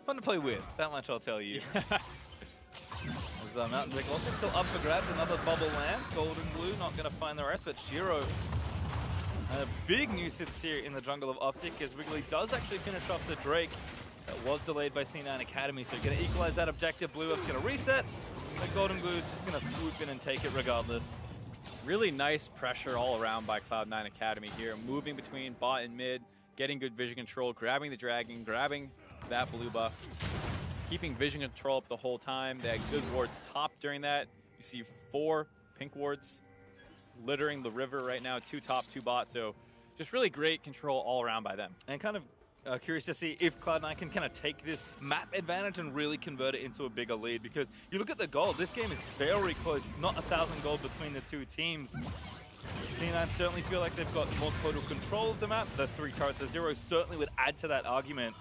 Fun to play with, that much I'll tell you. As Mountain Drake also still up for grabs, another bubble lands. Golden Glue not going to find the rest, but Shiro, a big nuisance here in the jungle of OpTic as Wiggly does actually finish off the Drake. That was delayed by C9 Academy, so going to equalize that objective. Blue up's going to reset, but Golden Glue is just going to swoop in and take it regardless. Really nice pressure all around by Cloud9 Academy here, moving between bot and mid, getting good vision control, grabbing the dragon, grabbing that blue buff, keeping vision control up the whole time. They had good wards top during that. You see 4 pink wards littering the river right now, 2 top, 2 bot, so just really great control all around by them. And kind of curious to see if Cloud9 can kind of take this map advantage and really convert it into a bigger lead, because you look at the gold, this game is very close, not 1,000 gold between the two teams. C9 certainly feel like they've got more total control of the map. The 3 turrets to 0 certainly would add to that argument.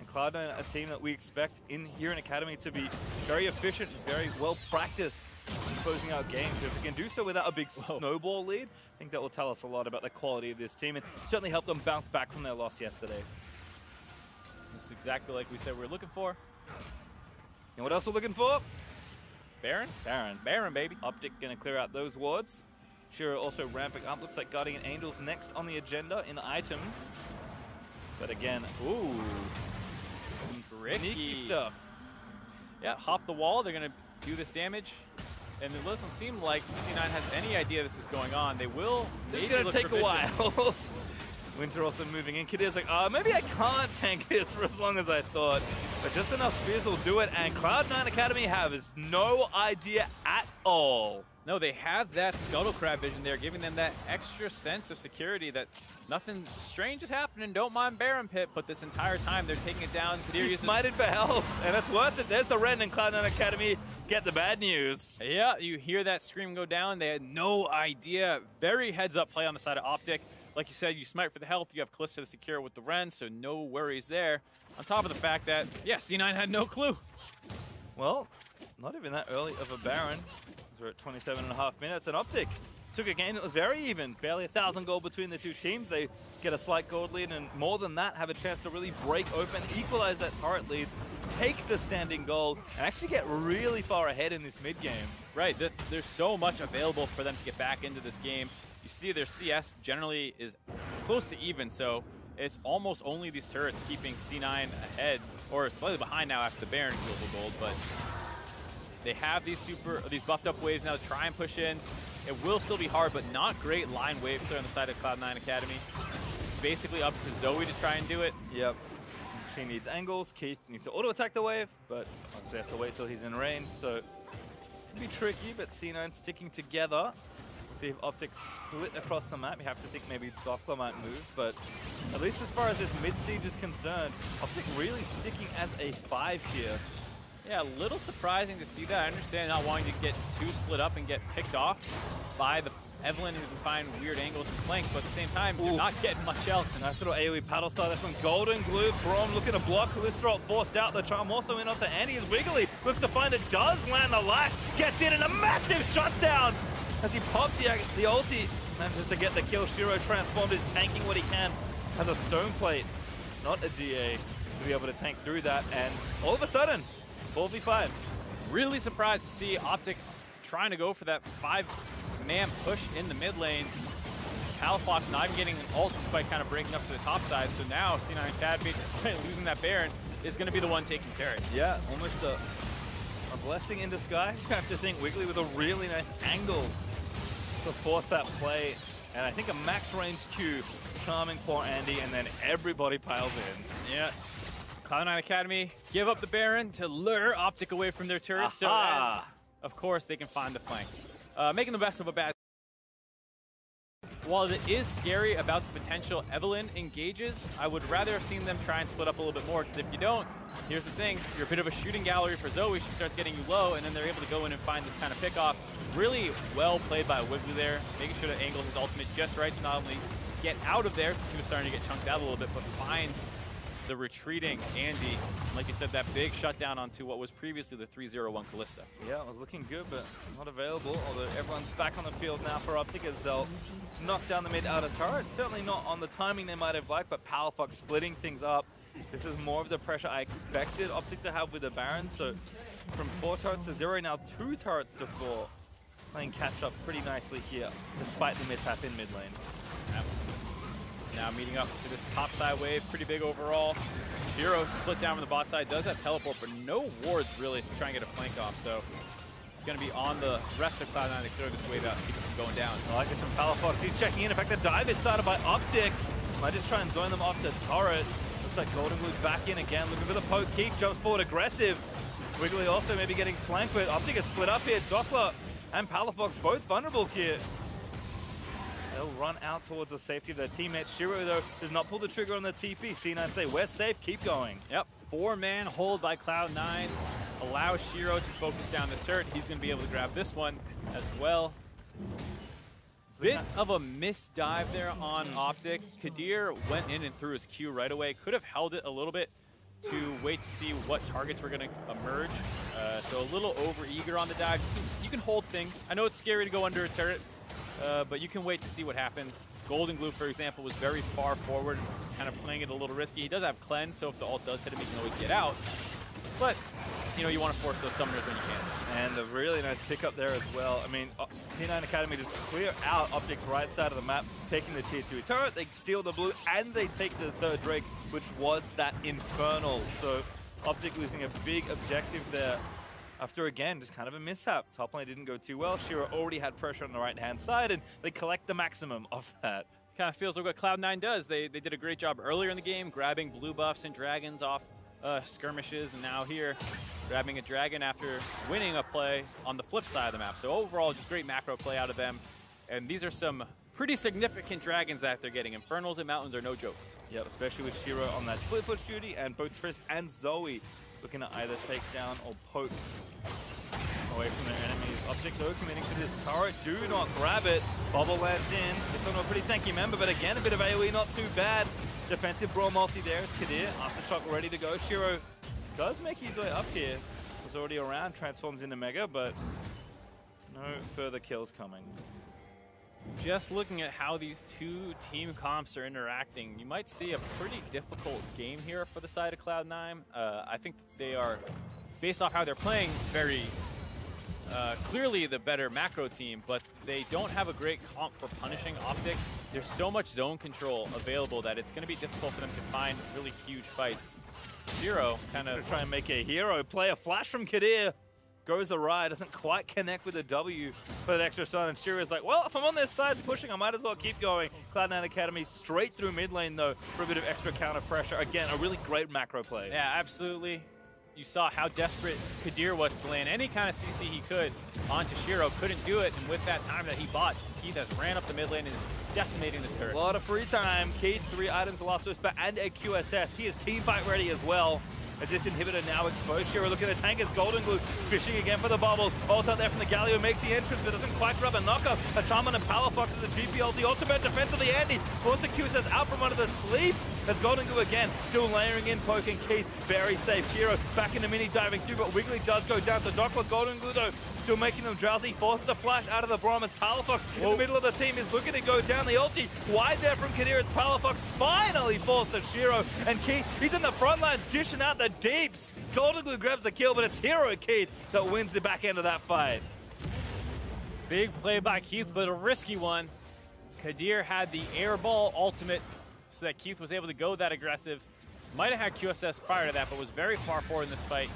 And Cloud9, a team that we expect here in Academy to be very efficient, very well practiced in closing out games. If we can do so without a big snowball lead, I think that will tell us a lot about the quality of this team and certainly help them bounce back from their loss yesterday. This is exactly like we said we were looking for. And what else we're looking for? Baron? Baron. Baron, baby. OpTic going to clear out those wards. Shiro also ramping up. Looks like Guardian Angel's next on the agenda in items. But again, ooh, some sneaky stuff. Yeah, hop the wall. They're going to do this damage. And it doesn't seem like C9 has any idea this is going on. They will. This is going to take a while. Winter also moving in. Kadir's like, maybe I can't tank this for as long as I thought. But just enough spears will do it. And Cloud9 Academy have is no idea at all. No, they have that Scuttle Crab vision there, giving them that extra sense of security that nothing strange is happening. Don't mind Baron Pit, but this entire time they're taking it down. Kadir He's smited for health, and it's worth it. There's the Ren, and Cloud9 Academy get the bad news. Yeah, you hear that scream go down. They had no idea. Very heads-up play on the side of OpTic. Like you said, you smite for the health. You have Kalista to secure with the Ren, so no worries there. On top of the fact that, yeah, C9 had no clue. Well, not even that early of a Baron. We're at 27.5 minutes, and OpTic took a game that was very even. Barely 1,000 gold between the two teams. They get a slight gold lead, and more than that, have a chance to really break open, equalize that turret lead. take the standing goal and actually get really far ahead in this mid game. Right, there's so much available for them to get back into this game. You see their CS generally is close to even, so it's almost only these turrets keeping C9 ahead, or slightly behind now after the Baron global gold, but they have these buffed up waves now to try and push in. It will still be hard, but not great line wave clear on the side of Cloud9 Academy. Basically up to Zoe to try and do it. Yep. She needs angles. Keith needs to auto-attack the wave, but obviously has to wait till he's in range, so it'd be tricky, but C9 sticking together. We'll see if OpTic split across the map. You have to think maybe Doppler might move, but at least as far as this mid-siege is concerned, OpTic really sticking as a 5 here. Yeah, a little surprising to see that. I understand not wanting to get too split up and get picked off by the Evelynn, who can find weird angles and flank, but at the same time, you're not getting much else. Nice little AoE paddle start there from Golden Glue. Braum looking to block. Kalistro forced out. The charm also in onto Annie as Wiggly looks to find it. Does land the life. Gets in and a massive shutdown as he pops the ulti. Manages to get the kill. Shiro transformed, is tanking what he can. Has a stone plate, not a GA, to be able to tank through that. And all of a sudden, 4v5. Really surprised to see OpTic trying to go for that 5-man push in the mid lane. Palafox not even getting an ult despite kind of breaking up to the top side. So now C9 Academy, despite losing that Baron, is going to be the one taking turret. Yeah, almost a blessing in disguise. You have to think Wiggly with a really nice angle to force that play. And I think a max range Q charming poor Andy, and then everybody piles in. Yeah. Cloud9 Academy give up the Baron to lure OpTic away from their turret. So, of course, they can find the flanks. Making the best of a bad. While it is scary about the potential Evelynn engages, I would rather have seen them try and split up a little bit more, because if you don't, here's the thing, you're a bit of a shooting gallery for Zoe. She starts getting you low, and then they're able to go in and find this kind of pick-off. Really well played by Wiggly there, making sure to angle his ultimate just right to not only get out of there, because he was starting to get chunked out a little bit, but find the retreating Andy. Like you said, that big shutdown onto what was previously the 3-0-1 Kalista. Yeah, it was looking good, but not available, although everyone's back on the field now for OpTic as they'll knock down the mid outer turret. Certainly not on the timing they might have liked, but Palafox splitting things up. This is more of the pressure I expected OpTic to have with the Baron, so from 4 turrets to 0, now 2 turrets to 4. Playing catch up pretty nicely here, despite the mishap in mid lane. Yep. Now meeting up to this top side wave, pretty big overall. Shiro split down from the bot side, does have teleport, but no wards really to try and get a flank off. So it's going to be on the rest of Cloud9 to clear this wave out and keep it from going down. I like this from Palafox. He's checking in. In fact, the dive is started by OpTic. Might just try and zone them off the turret. Looks like Golden Glue's back in again, looking for the poke. Keith jumps forward aggressive. Wiggly also maybe getting flanked, but OpTic is split up here. Doppler and Palafox both vulnerable here. They'll run out towards the safety of their teammate. Shiro, though, does not pull the trigger on the TP. C9 say, we're safe, keep going. Yep, 4-man hold by Cloud9. Allows Shiro to focus down this turret. He's going to be able to grab this one as well. Bit of a misdive there on OpTic. Kadir went in and threw his Q right away. Could have held it a little bit to wait to see what targets were going to emerge. So a little over-eager on the dive. You can hold things. I know it's scary to go under a turret, but you can wait to see what happens. Golden Glue, for example, was very far forward, kind of playing it a little risky. He does have cleanse, so if the ult does hit him, he can always get out. But, you know, you want to force those summoners when you can. And a really nice pickup there as well. I mean, C9 Academy just clear out OpTic's right side of the map, taking the tier 2 turret, they steal the blue, and they take the third Drake, which was that Infernal. So OpTic losing a big objective there. After, again, just kind of a mishap. Top lane didn't go too well. Shiro already had pressure on the right-hand side, and they collect the maximum of that. Kind of feels like what Cloud9 does. They did a great job earlier in the game, grabbing blue buffs and dragons off skirmishes, and now here, grabbing a dragon after winning a play on the flip side of the map. So overall, just great macro play out of them. And these are some pretty significant dragons that they're getting. Infernals and Mountains are no jokes. Yep, especially with Shiro on that split push duty, and both Trist and Zoe looking to either take down or poke away from their enemies. OpTic, though, committing to this turret. Do not grab it. Bubble lands in. It's on a pretty tanky member, but again, a bit of AoE, not too bad. Defensive Brawl multi there is Kadir. Aftershock ready to go. Shiro does make his way up here. Was already around, transforms into Mega, but no further kills coming. Just looking at how these two team comps are interacting, you might see a pretty difficult game here for the side of Cloud9. I think they are, based off how they're playing, very clearly the better macro team, but they don't have a great comp for punishing OpTic. There's so much zone control available that it's going to be difficult for them to find really huge fights. Shiro kind of try and make a hero play. A flash from Kadir goes awry, doesn't quite connect with the W for that extra stun, and Shiro is like, well, if I'm on their side pushing, I might as well keep going. Cloud9 Academy straight through mid lane, though, for a bit of extra counter pressure. Again, a really great macro play. Yeah, absolutely. You saw how desperate Kadir was to land any kind of CC he could onto Shiro. Couldn't do it, and with that time that he bought, Keith has ran up the mid lane and is decimating this turret. A lot of free time. Keith, 3 items, the last whisper, and a QSS. He is team fight ready as well. As this inhibitor now exposed, Shiro looking at tank as Golden Glue fishing again for the bubbles. Ult out there from the Galio makes the entrance, but doesn't quite grab a knockoff. A Shaman and Power Fox is the GP ulti. Also been defensively Andy. Force the QSS out from under the sleep. As Golden Glue again, still layering in, poking Keith. Very safe. Shiro back into mini diving through, but Wiggly does go down to Doc with Golden Glue though. Still making them drowsy, forces the flash out of the Braum as Palafox in the middle of the team is looking to go down the ulti. Wide there from Kadir as Palafox finally falls to Shiro. And Keith, he's in the front lines dishing out the deeps. Golden Glue grabs the kill, but it's Hero Keith that wins the back end of that fight. Big play by Keith, but a risky one. Kadir had the airball ultimate so that Keith was able to go that aggressive. Might have had QSS prior to that, but was very far forward in this fight.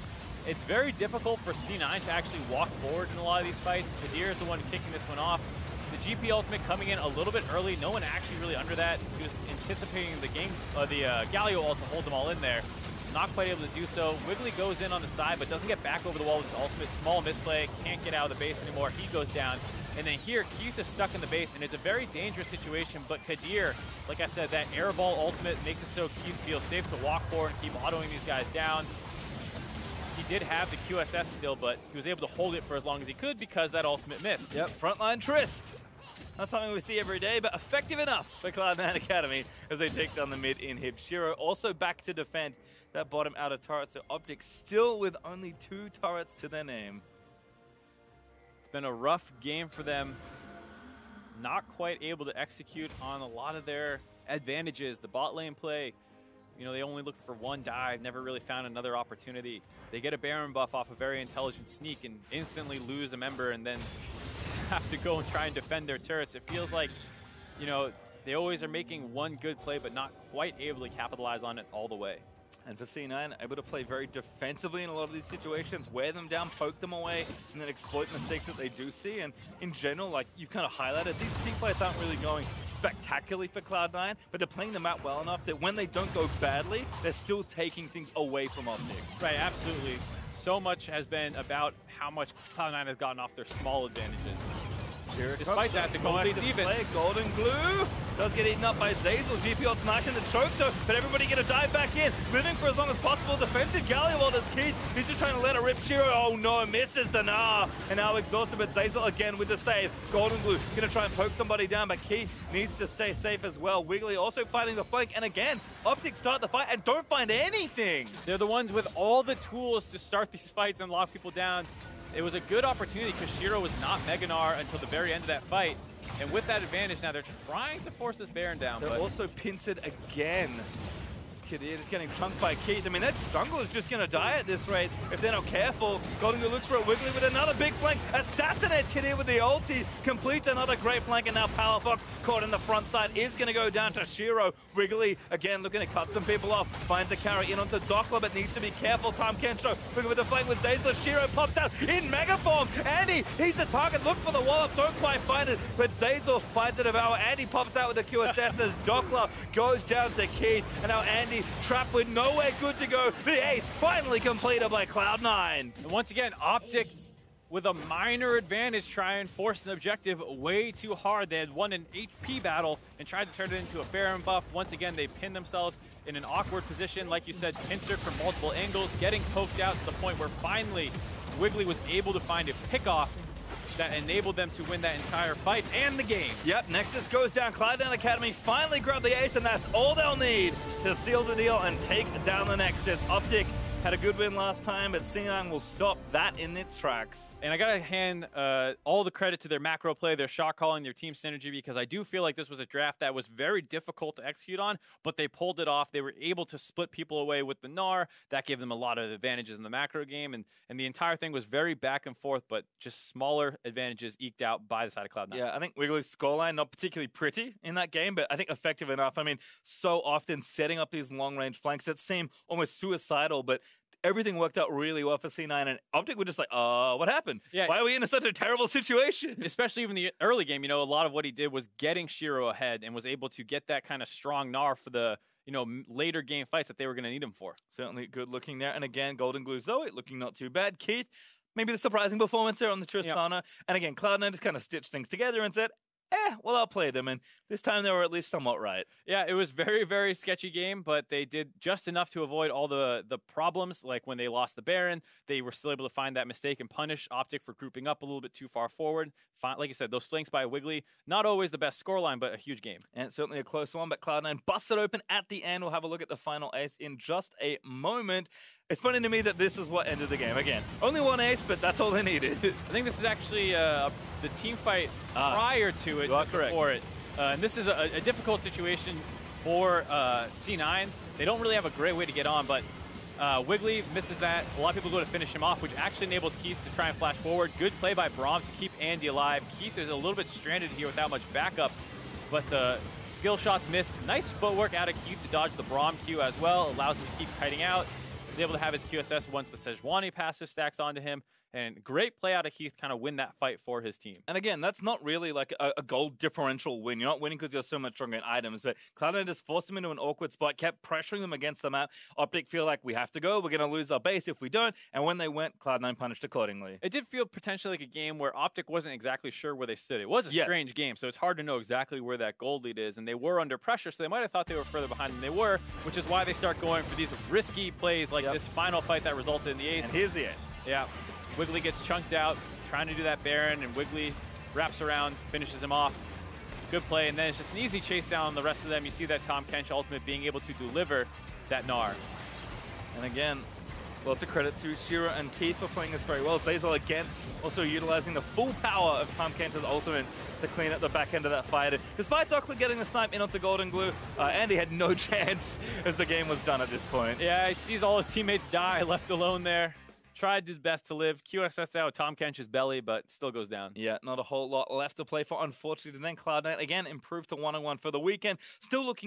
It's very difficult for C9 to actually walk forward in a lot of these fights. Kadir is the one kicking this one off. The GP ultimate coming in a little bit early. No one actually really under that. He was anticipating the Galio ult to hold them all in there. Not quite able to do so. Wiggly goes in on the side, but doesn't get back over the wall with his ultimate. Small misplay, can't get out of the base anymore. He goes down. And then here, Keith is stuck in the base, and it's a very dangerous situation. But Kadir, like I said, that airball ultimate makes it so Keith feels safe to walk forward and keep autoing these guys down. He did have the QSS still, but he was able to hold it for as long as he could because that ultimate missed. Yep, frontline Trist. Not something we see every day, but effective enough for Cloud9 Academy as they take down the mid inhib. Shiro also back to defend that bottom outer turret, so OpTic still with only 2 turrets to their name. It's been a rough game for them. Not quite able to execute on a lot of their advantages. The bot lane play, you know, they only looked for 1 dive, never really found another opportunity. They get a Baron buff off a very intelligent sneak and instantly lose a member and then have to go and try and defend their turrets. It feels like, you know, they always are making 1 good play but not quite able to capitalize on it all the way. And for C9, able to play very defensively in a lot of these situations, wear them down, poke them away, and then exploit mistakes that they do see. And in general, like you've kind of highlighted, these team fights aren't really going spectacularly for Cloud9, but they're playing them out well enough that when they don't go badly, they're still taking things away from OpTic. Right, absolutely. So much has been about how much Cloud9 has gotten off their small advantages. Despite that, the goal lead's even. Golden Glue does get eaten up by Zazel. GP ult's nice in the choke though, but everybody gonna dive back in. Living for as long as possible. Defensive Galio as Keith. He's just trying to let it rip. Shiro, oh no, misses the Nah. And now exhausted, but Zazel again with the save. Golden Glue gonna try and poke somebody down, but Keith needs to stay safe as well. Wiggly also fighting the flank, and again, OpTic start the fight and don't find anything. They're the ones with all the tools to start these fights and lock people down. It was a good opportunity because Shiro was not Meganar until the very end of that fight. And with that advantage, now they're trying to force this Baron down. They're also pincered again. Kadir is getting chunked by Keith. I mean, that jungle is just going to die at this rate if they're not careful. Golden Glue looks for a Wiggly with another big flank. Assassinates Kadir with the ulti. Completes another great flank, and now Palafox caught in the front side is going to go down to Shiro. Wiggly, again, looking to cut some people off. Finds a carry in onto Dockler, but needs to be careful. Time Kensho, Wiggly with the flank with Zazel. Shiro pops out in Mega Form. Andy, he's the target. Look for the wall-up. Don't quite find it, but Zazel finds the Devour. Andy pops out with the QSS as Dockler goes down to Keith. And now Andy trapped with nowhere good to go. The ace finally completed by Cloud9. And once again, OpTic with a minor advantage try and force an objective way too hard. They had won an HP battle and tried to turn it into a Baron buff. Once again, they pinned themselves in an awkward position. Like you said, pincered from multiple angles, getting poked out to the point where finally Wiggly was able to find a pickoff that enabled them to win that entire fight and the game. Yep, Nexus goes down. Cloud9 Academy finally grab the ace, and that's all they'll need to seal the deal and take down the Nexus. OpTic had a good win last time, but C9 will stop that in its tracks. And I got to hand all the credit to their macro play, their shot calling, their team synergy, because I do feel like this was a draft that was very difficult to execute on, but they pulled it off. They were able to split people away with the Gnar. That gave them a lot of advantages in the macro game, and the entire thing was very back and forth, but just smaller advantages eked out by the side of Cloud9. Yeah, I think Wiggly's scoreline, not particularly pretty in that game, but I think effective enough. I mean, so often setting up these long-range flanks that seem almost suicidal, but everything worked out really well for C9, and OpTic were just like, what happened? Yeah. Why are we in such a terrible situation? Especially even the early game, a lot of what he did was getting Shiro ahead and was able to get that kind of strong Gnar for the, later game fights that they were going to need him for. Certainly good looking there. And again, Golden Glue Zoe looking not too bad. Keith, maybe the surprising performance there on the Tristana. Yep. And again, Cloud9 just kind of stitched things together and said, well, I'll play them. And this time they were at least somewhat right. Yeah, it was very, very sketchy game, but they did just enough to avoid all the problems. Like when they lost the Baron, they were still able to find that mistake and punish OpTic for grouping up a little bit too far forward. Like I said, those flanks by Wiggly, not always the best scoreline, but a huge game. And certainly a close one, but Cloud9 busted open at the end. We'll have a look at the final ace in just a moment. It's funny to me that this is what ended the game. Again, only one ace, but that's all they needed. I think this is actually the team fight prior to it, just before it. And this is a difficult situation for C9. They don't really have a great way to get on, but Wiggly misses that. A lot of people go to finish him off, which actually enables Keith to try and flash forward. Good play by Braum to keep Andy alive. Keith is a little bit stranded here without much backup, but the skill shots missed. Nice footwork out of Keith to dodge the Braum Q as well. Allows him to keep kiting out. He's able to have his QSS once the Sejuani passive stacks onto him. And great play out of Keith, kind of win that fight for his team. And again, that's not really like a gold differential win. You're not winning because you're so much stronger in items, but Cloud9 just forced them into an awkward spot, kept pressuring them against the map. OpTic feel like we have to go, we're going to lose our base if we don't. And when they went, Cloud9 punished accordingly. It did feel potentially like a game where OpTic wasn't exactly sure where they stood. It was a strange game, so it's hard to know exactly where that gold lead is. And they were under pressure, so they might have thought they were further behind than they were, which is why they start going for these risky plays like this final fight that resulted in the ace. And here's the ace. Yeah. Wiggly gets chunked out, trying to do that Baron, and Wiggly wraps around, finishes him off. Good play, and then it's just an easy chase down on the rest of them. You see that Tahm Kench ultimate being able to deliver that Gnar. And again, well, it's a credit to Shira and Keith for playing this very well. Zeyzal again also utilizing the full power of Tahm Kench's ultimate to clean up the back end of that fight. And despite Dockler getting the snipe in onto Golden Glue, Andy had no chance as the game was done at this point. Yeah, he sees all his teammates die, left alone there. Tried his best to live. QSS out Tahm Kench's belly, but still goes down. Yeah, not a whole lot left to play for, unfortunately. And then Cloud9 again improved to 1-1 for the weekend. Still looking